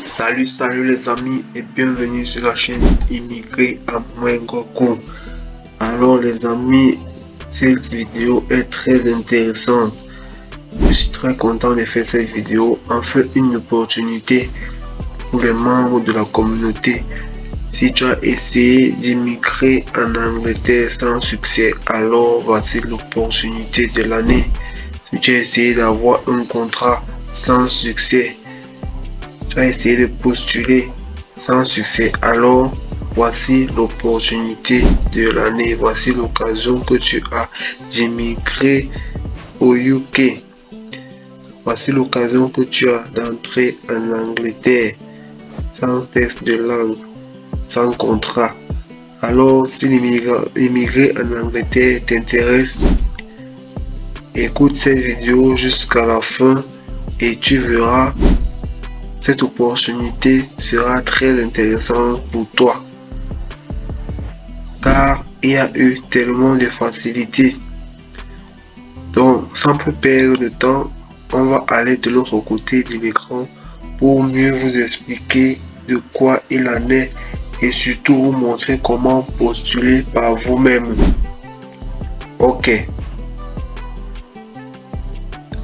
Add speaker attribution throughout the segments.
Speaker 1: Salut les amis et bienvenue sur la chaîne Immigré à moindre coût. Alors les amis, cette vidéo est très intéressante. Je suis très content de faire cette vidéo. En fait, une opportunité pour les membres de la communauté. Si tu as essayé d'immigrer en Angleterre sans succès, alors voici l'opportunité de l'année. Si tu as essayé d'avoir un contrat sans succès, tu as essayé de postuler sans succès, alors voici l'opportunité de l'année. Voici l'occasion que tu as d'immigrer au UK. Voici l'occasion que tu as d'entrer en Angleterre sans test de langue, sans contrat. Alors si l'immigrer en Angleterre t'intéresse, écoute cette vidéo jusqu'à la fin et tu verras. Cette opportunité sera très intéressante pour toi, car il y a eu tellement de facilités. Donc, sans plus perdre de temps, on va aller de l'autre côté de l'écran pour mieux vous expliquer de quoi il en est et surtout vous montrer comment postuler par vous-même. Ok.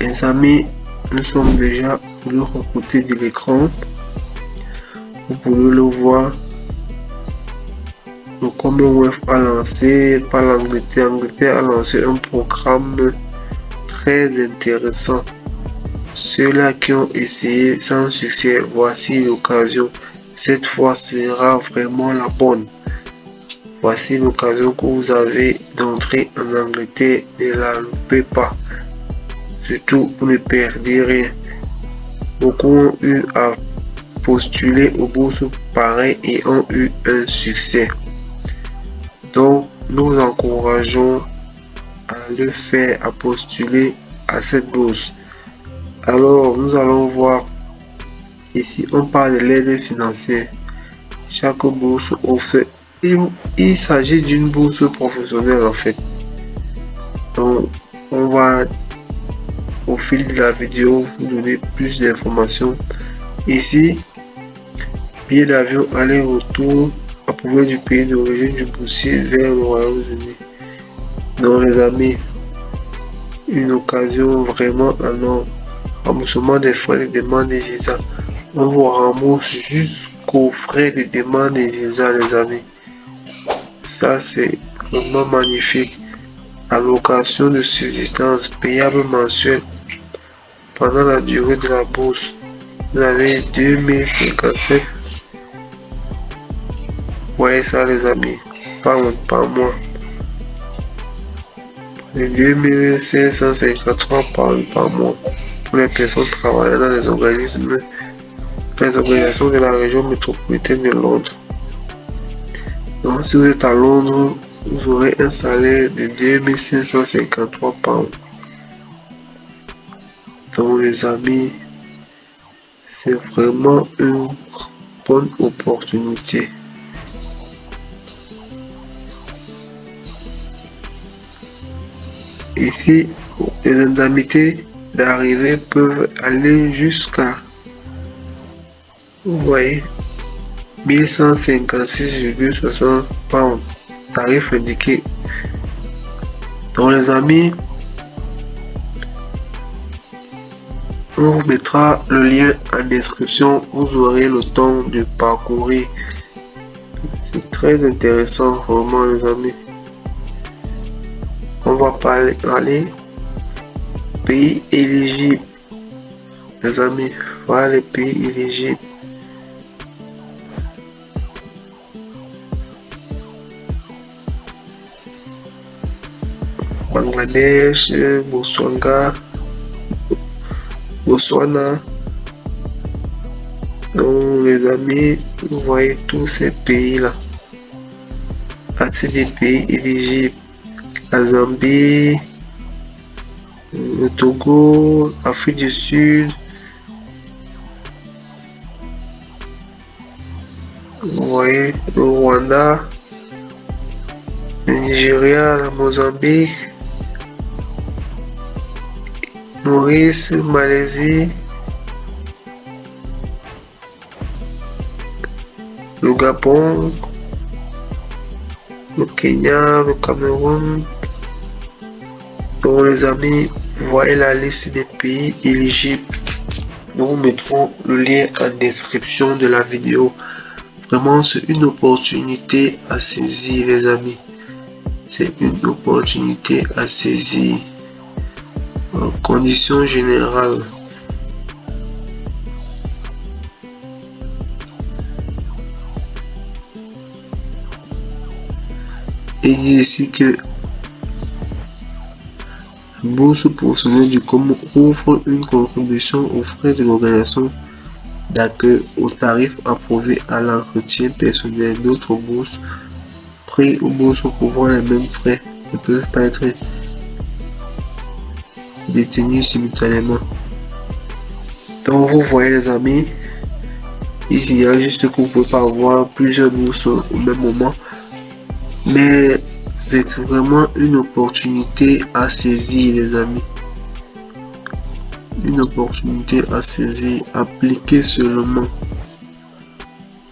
Speaker 1: Les amis, nous sommes déjà de l'autre côté de l'écran. Vous pouvez le voir. Le Commonwealth a lancé, pas l'Angleterre, l'Angleterre a lancé un programme très intéressant. Ceux-là qui ont essayé sans succès, voici l'occasion. Cette fois sera vraiment la bonne. Voici l'occasion que vous avez d'entrer en Angleterre. Ne la loupez pas. Surtout, vous ne perdez rien. Beaucoup ont eu à postuler aux bourses pareilles et ont eu un succès. Donc, nous encourageons à le faire, à postuler à cette bourse. Alors, nous allons voir ici, on parle de l'aide financière. Chaque bourse offre, il s'agit d'une bourse professionnelle en fait. Donc, on va au fil de la vidéo vous donner plus d'informations. Ici, billet d'avion aller-retour à propos du pays d'origine du boursier vers le Royaume-Uni. Donc les amis, une occasion vraiment en or. Remboursement des frais de demande de visa. On vous rembourse jusqu'aux frais de demande de visa les amis. Ça c'est vraiment magnifique. Allocation de subsistance payable mensuel pendant la durée de la bourse. Vous avez 2057. Vous voyez ça les amis, par mois. Les 2553 par mois pour les personnes travaillant dans les organisations de la région métropolitaine de Londres. Donc si vous êtes à Londres, vous aurez un salaire de 2553 par an. Donc les amis, c'est vraiment une bonne opportunité. Ici, les indemnités d'arrivée peuvent aller jusqu'à, vous voyez, 1156,60 pounds. Tarif indiqué. Donc les amis, on vous mettra le lien en description. Vous aurez le temps de parcourir. C'est très intéressant vraiment les amis. On va parler pays éligibles. Les amis, voilà les pays éligibles. Bangladesh, Botswana. Donc les amis, vous voyez tous ces pays là. C'est des pays éligibles. La Zambie, le Togo, l'Afrique du Sud. Vous voyez le Rwanda, le Nigeria, le Mozambique, Maurice, Malaisie, le Gabon, le Kenya, le Cameroun. Donc les amis, voyez la liste des pays éligibles. Nous vous mettrons le lien en description de la vidéo. Vraiment, c'est une opportunité à saisir, les amis. C'est une opportunité à saisir. En conditions générales. Et il dit ici que bourse professionnelle du Congo ouvre une contribution aux frais de l'organisation d'accueil au tarif approuvé à l'entretien personnel. D'autres bourses, prix ou bourses couvrant les mêmes frais ne peuvent pas être détenus simultanément. Donc vous voyez les amis, ici il y a juste que vous ne pouvez pas avoir plusieurs bourses au même moment, mais c'est vraiment une opportunité à saisir, les amis. Une opportunité à saisir. Appliquez seulement.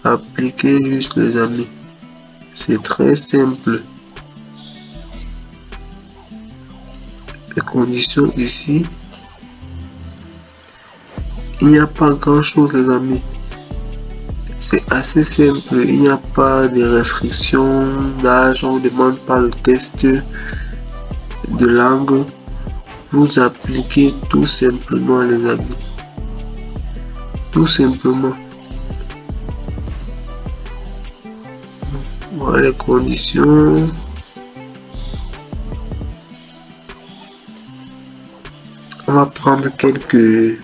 Speaker 1: Appliquez juste, les amis. C'est très simple. Les conditions ici. Il n'y a pas grand chose, les amis. C'est assez simple, il n'y a pas de restrictions d'âge, on ne demande pas le test de langue. Vous appliquez tout simplement, les amis. Tout simplement. Voilà les conditions. On va prendre quelques...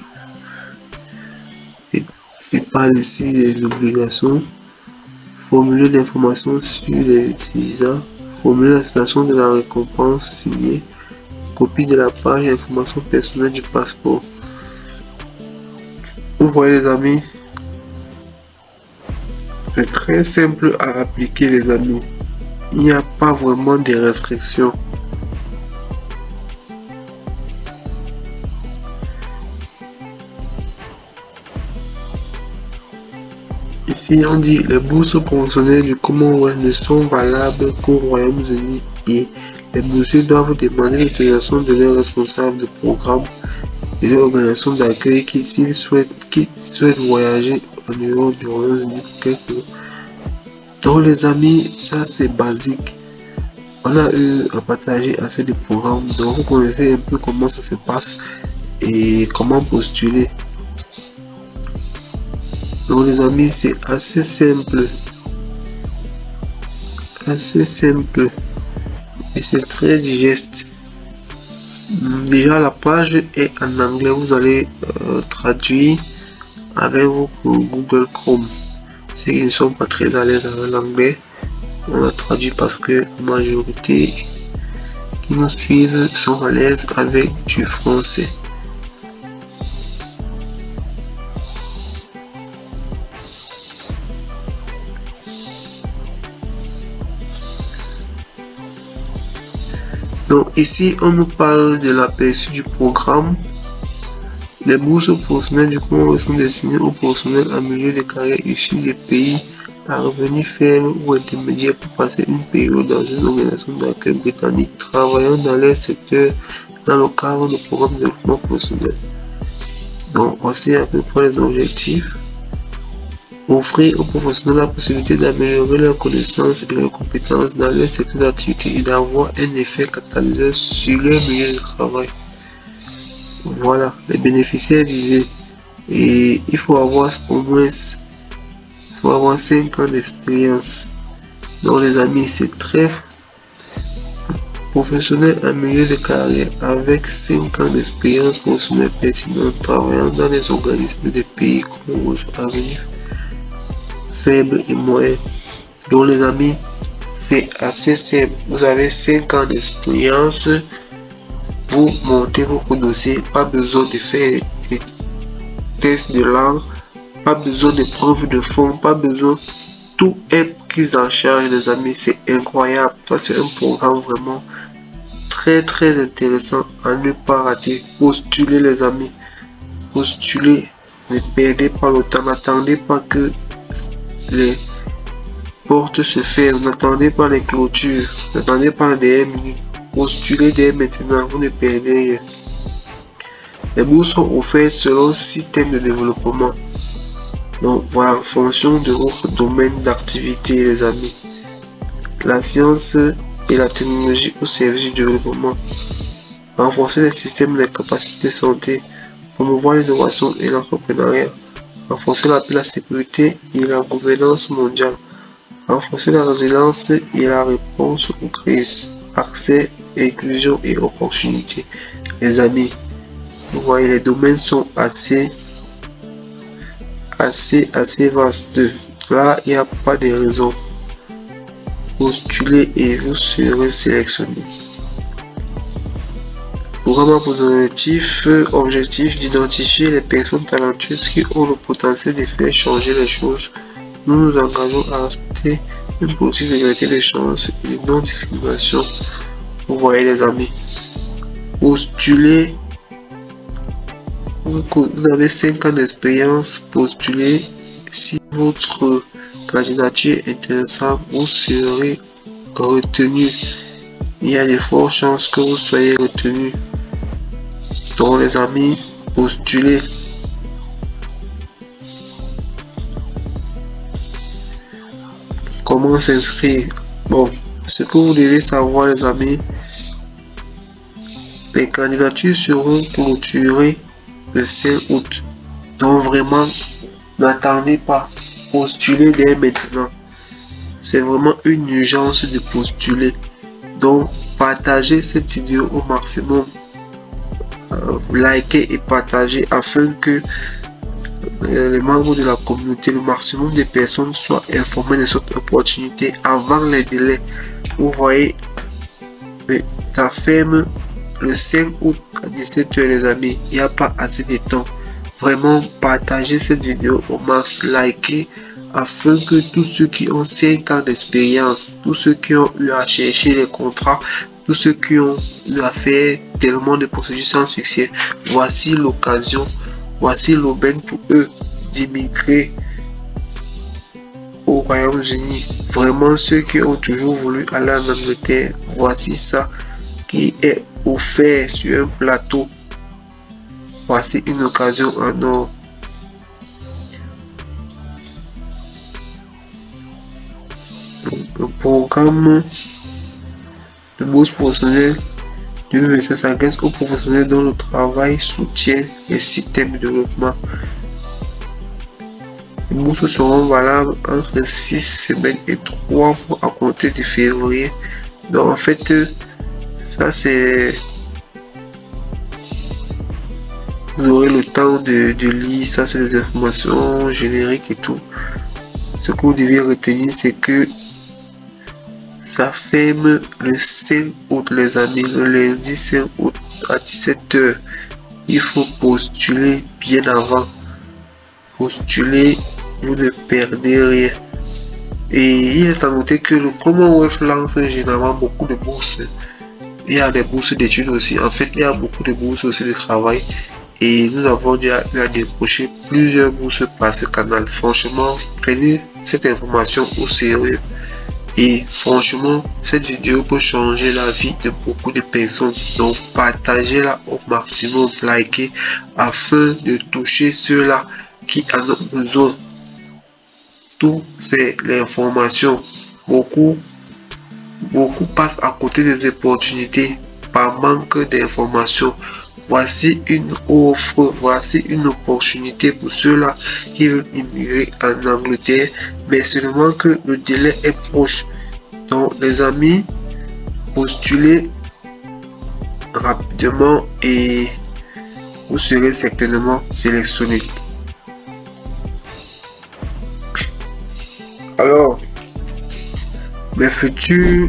Speaker 1: Il parle ici des obligations, formuler l'information sur les visas, formuler la citation de la récompense signée, copie de la page d'information personnelle du passeport. Vous voyez les amis, c'est très simple à appliquer, les amis. Il n'y a pas vraiment de restrictions. Ici, on dit les bourses professionnelles du Commonwealth ne sont valables qu'au Royaume-Uni et les boursiers doivent demander l'autorisation de leur responsable de programme et de l'organisation d'accueil s'ils souhaitent voyager au niveau du Royaume-Uni pour quelques jours. Donc les amis, ça c'est basique. On a eu à partager assez de programmes, donc vous connaissez un peu comment ça se passe et comment postuler. Donc les amis, c'est assez simple et c'est très digeste. Déjà la page est en anglais, vous allez traduire avec votre Google Chrome. Ceux qui ne sont pas très à l'aise avec l'anglais, on la traduit parce que la majorité qui nous suivent sont à l'aise avec du français. Donc ici, on nous parle de l'aperçu du programme. Les bourses professionnelles du Commonwealth sont destinées aux professionnels en milieu de carrière issus des pays à revenus faibles ou intermédiaires pour passer une période dans une organisation d'accueil britannique travaillant dans leur secteur dans le cadre de programmes de développement professionnel. Donc voici à peu près les objectifs. Offrir aux professionnels la possibilité d'améliorer leurs connaissances et leurs compétences dans leur secteur d'activité et d'avoir un effet catalyseur sur leur milieu de travail. Voilà les bénéficiaires visés. Et il faut avoir au moins 5 ans d'expérience. Donc les amis, c'est très professionnel en milieu de carrière avec 5 ans d'expérience professionnelle pertinente travaillant dans les organismes des pays Commonwealth à revenus faible et moyen. Donc les amis, c'est assez simple. Vous avez 5 ans d'expérience, vous montez votre dossier, pas besoin de faire des tests de langue, pas besoin de preuves de fonds, pas besoin, tout est pris en charge, les amis. C'est incroyable. Ça c'est un programme vraiment très intéressant à ne pas rater. Postulez, les amis, postulez, ne perdez pas le temps, n'attendez pas que portes se ferment. N'attendez pas les clôtures. N'attendez pas les dernières minutes. Postulez dès maintenant. Vous ne perdez rien. Les bourses sont offertes selon 6 thèmes de développement. Donc voilà, en fonction de votre domaine d'activité, les amis. La science et la technologie au service du développement. Renforcer les systèmes et les capacités de santé. Promouvoir l'innovation et l'entrepreneuriat. Renforcer la sécurité et la gouvernance mondiale. Renforcer la résilience et la réponse aux crises. Accès, inclusion et opportunités. Les amis, vous voyez, les domaines sont assez vastes. Là, il n'y a pas de raison. Postulez et vous serez sélectionné. Programme a pour objectif d'identifier les personnes talentueuses qui ont le potentiel de faire changer les choses. Nous nous engageons à respecter une politique d'égalité des chances et de non-discrimination. Vous voyez, les amis, postulez. Vous avez 5 ans d'expérience, postulez. Si votre candidature est intéressante, vous serez retenu. Il y a de fortes chances que vous soyez retenu. Donc les amis, postulez. Comment s'inscrire? Bon, ce que vous devez savoir, les amis, les candidatures seront clôturées le 5 août. Donc vraiment, n'attendez pas. Postulez dès maintenant. C'est vraiment une urgence de postuler. Donc, partagez cette vidéo au maximum. Likez et partagez afin que les membres de la communauté, le maximum de personnes soient informés de cette opportunité avant les délais. Vous voyez, ça ferme le 5 août à 17 h, les amis. Il n'y a pas assez de temps. Vraiment, partagez cette vidéo au max, likez afin que tous ceux qui ont 5 ans d'expérience, tous ceux qui ont eu à chercher les contrats, tous ceux qui ont eu à faire tellement de procédures sans succès, voici l'occasion, voici l'aubaine pour eux d'immigrer au Royaume-Uni. Vraiment, ceux qui ont toujours voulu aller en Angleterre, voici ça qui est offert sur un plateau. Voici une occasion en or. Le programme de bourse professionnelle du ministère s'adresse aux professionnels dont le travail soutient les systèmes de développement. Les bourses seront valables entre 6 semaines et 3 mois à compter de février. Donc en fait, ça c'est... Vous aurez le temps de lire, ça c'est des informations génériques et tout. Ce que vous devez retenir, c'est que ça ferme le 5 août, les amis, le lundi 5 août à 17 h. Il faut postuler bien avant. Postuler, vous ne perdez rien. Et il est à noter que le Commonwealth lance généralement beaucoup de bourses. Il y a des bourses d'études aussi. En fait, il y a beaucoup de bourses aussi de travail. Et nous avons déjà eu à décrocher plusieurs bourses par ce canal. Franchement, prenez cette information au sérieux. Et franchement, cette vidéo peut changer la vie de beaucoup de personnes. Donc, partagez-la au maximum, likez, afin de toucher ceux-là qui en ont besoin. Tout c'est l'information. Beaucoup passent à côté des opportunités par manque d'informations. Voici une offre, voici une opportunité pour ceux-là qui veulent immigrer en Angleterre, mais seulement que le délai est proche. Donc les amis, postulez rapidement et vous serez certainement sélectionné. Alors, mes futurs...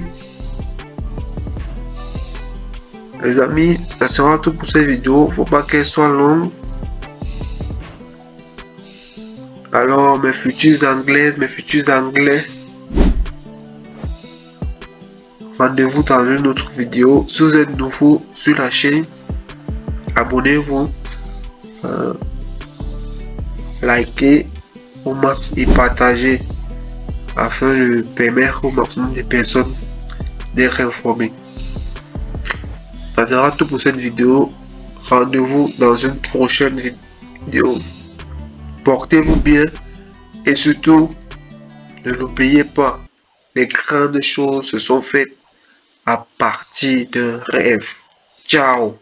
Speaker 1: Les amis, ça sera tout pour cette vidéo. Faut pas qu'elle soit longue. Alors, mes futurs anglaises, mes futurs anglais, rendez-vous dans une autre vidéo. Si vous êtes nouveau sur la chaîne, abonnez-vous, likez au max et partagez. afin de permettre au maximum de personnes d'être informées. Ça sera tout pour cette vidéo. Rendez-vous dans une prochaine vidéo. Portez-vous bien et surtout, ne l'oubliez pas, les grandes choses se sont faites à partir d'un rêve. Ciao!